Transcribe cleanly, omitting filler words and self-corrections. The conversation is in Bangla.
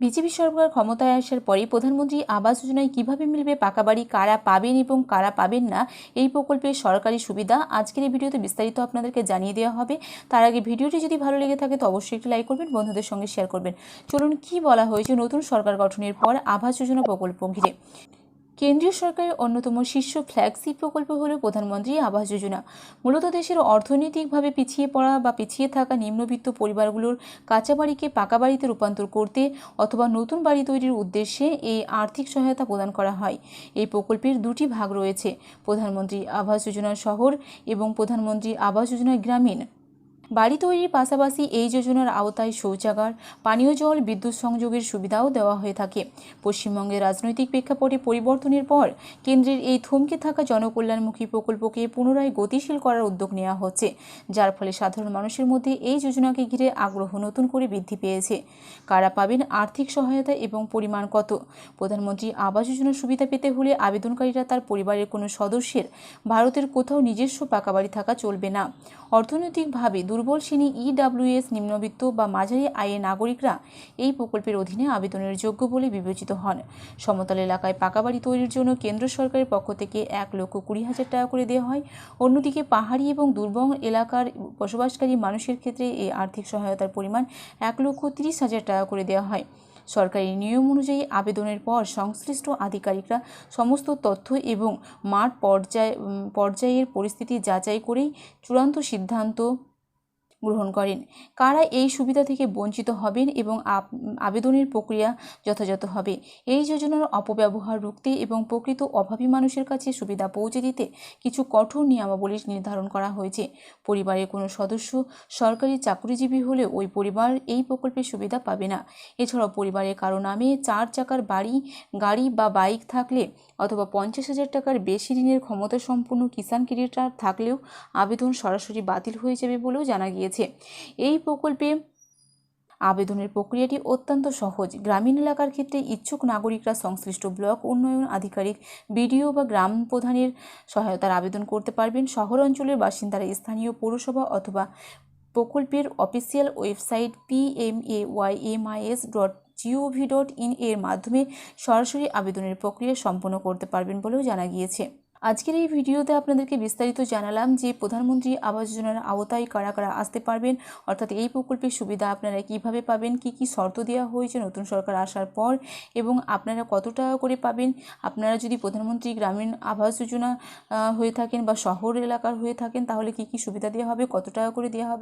বিজেপি সরকার ক্ষমতায় আসার পরে প্রধানমন্ত্রী আবাস যোজনায় কিভাবে মিলবে পাকা বাড়ি, কারা পাবেন এবং কারা পাবেন না এই প্রকল্পের সরকারি সুবিধা আজকের এই ভিডিওতে বিস্তারিত আপনাদেরকে জানিয়ে দেওয়া হবে। তার আগে ভিডিওটি যদি ভালো লেগে থাকে তো অবশ্যই একটি লাইক করবেন, বন্ধুদের সঙ্গে শেয়ার করবেন। চলুন কি বলা হয়েছে নতুন সরকার গঠনের পর আবাস যোজনা প্রকল্প ঘিরে। কেন্দ্রীয় সরকারের অন্যতম শীর্ষ ফ্ল্যাগশিপ প্রকল্প হল প্রধানমন্ত্রী আবাস যোজনা। মূলত দেশের অর্থনৈতিকভাবে পিছিয়ে পড়া বা পিছিয়ে থাকা নিম্নবিত্ত পরিবারগুলোর কাঁচা বাড়িকে পাকা বাড়িতে রূপান্তর করতে অথবা নতুন বাড়ি তৈরির উদ্দেশ্যে এই আর্থিক সহায়তা প্রদান করা হয়। এই প্রকল্পের দুটি ভাগ রয়েছে, প্রধানমন্ত্রী আবাস যোজনা শহর এবং প্রধানমন্ত্রী আবাস যোজনা গ্রামীণ। বাড়ি তৈরির পাশাপাশি এই যোজনার আওতায় শৌচাগার, পানীয় জল, বিদ্যুৎ সংযোগের সুবিধাও দেওয়া হয়ে থাকে। পশ্চিমবঙ্গের রাজনৈতিক প্রেক্ষাপটে পরিবর্তনের পর কেন্দ্রের এই থমকে থাকা জনকল্যাণমুখী প্রকল্পকে পুনরায় গতিশীল করার উদ্যোগ নেওয়া হচ্ছে, যার ফলে সাধারণ মানুষের মধ্যে এই যোজনাকে ঘিরে আগ্রহ নতুন করে বৃদ্ধি পেয়েছে। কারা পাবেন আর্থিক সহায়তা এবং পরিমাণ কত? প্রধানমন্ত্রী আবাস যোজনার সুবিধা পেতে হলে আবেদনকারীরা তার পরিবারের কোনো সদস্যের ভারতের কোথাও নিজস্ব পাকা বাড়ি থাকা চলবে না। অর্থনৈতিকভাবে দুর্বল শ্রেণী, ইডব্লিউএস, নিম্নবিত্ত বা মাঝারি আয়ের নাগরিকরা এই প্রকল্পের অধীনে আবেদনের যোগ্য বলে বিবেচিত হন। সমতল এলাকায় পাকা বাড়ি তৈরির জন্য কেন্দ্র সরকারের পক্ষ থেকে 1,20,000 টাকা করে দেওয়া হয়। অন্যদিকে পাহাড়ি এবং দুর্গম এলাকার বসবাসকারী মানুষের ক্ষেত্রে এই আর্থিক সহায়তার পরিমাণ 1,30,000 টাকা করে দেওয়া হয়। সরকারি নিয়ম অনুযায়ী আবেদনের পর সংশ্লিষ্ট আধিকারিকরা সমস্ত তথ্য এবং মাঠ পর্যায়ের পরিস্থিতি যাচাই করেই চূড়ান্ত সিদ্ধান্ত গ্রহণ করেন। কারা এই সুবিধা থেকে বঞ্চিত হবেন এবং আবেদনের প্রক্রিয়া যথাযথ হবে। এই যোজনার অপব্যবহার রুখতে এবং প্রকৃত অভাবী মানুষের কাছে সুবিধা পৌঁছে দিতে কিছু কঠোর নিয়মাবলী নির্ধারণ করা হয়েছে। পরিবারের কোনো সদস্য সরকারি চাকরিজীবী হলে ওই পরিবার এই প্রকল্পের সুবিধা পাবে না। এছাড়াও পরিবারের কারো নামে 4 চাকার বাড়ি, গাড়ি বা বাইক থাকলে অথবা 50,000 টাকার বেশি ঋণের ক্ষমতা সম্পন্ন কিষাণ ক্রেডিট থাকলেও আবেদন সরাসরি বাতিল হয়ে যাবে বলেও জানা গিয়েছে। এই প্রকল্পে আবেদনের প্রক্রিয়াটি অত্যন্ত সহজ। গ্রামীণ এলাকার ক্ষেত্রে ইচ্ছুক নাগরিকরা সংশ্লিষ্ট ব্লক উন্নয়ন আধিকারিক, বিডিও বা গ্রাম প্রধানের সহায়তার আবেদন করতে পারবেন। শহর অঞ্চলের বাসিন্দারা স্থানীয় পৌরসভা অথবা প্রকল্পের অফিসিয়াল ওয়েবসাইট pmaymis.gov.in এর মাধ্যমে সরাসরি আবেদনের প্রক্রিয়া সম্পন্ন করতে পারবেন বলেও জানা গিয়েছে। আজকের এই ভিডিওতে আপনাদেরকে বিস্তারিত জানালাম যে প্রধানমন্ত্রী আবাস যোজনার আওতায় কারা কারা আসতে পারবেন, অর্থাৎ এই প্রকল্পের সুবিধা আপনারা কিভাবে পাবেন, কি কি শর্ত দেওয়া হয়েছে নতুন সরকার আসার পর এবং আপনারা কত টাকা করে পাবেন। আপনারা যদি প্রধানমন্ত্রী গ্রামীণ আবাস যোজনা হয়ে থাকেন বা শহর এলাকার হয়ে থাকেন তাহলে কি কি সুবিধা দেওয়া হবে, কত টাকা করে দেওয়া হবে।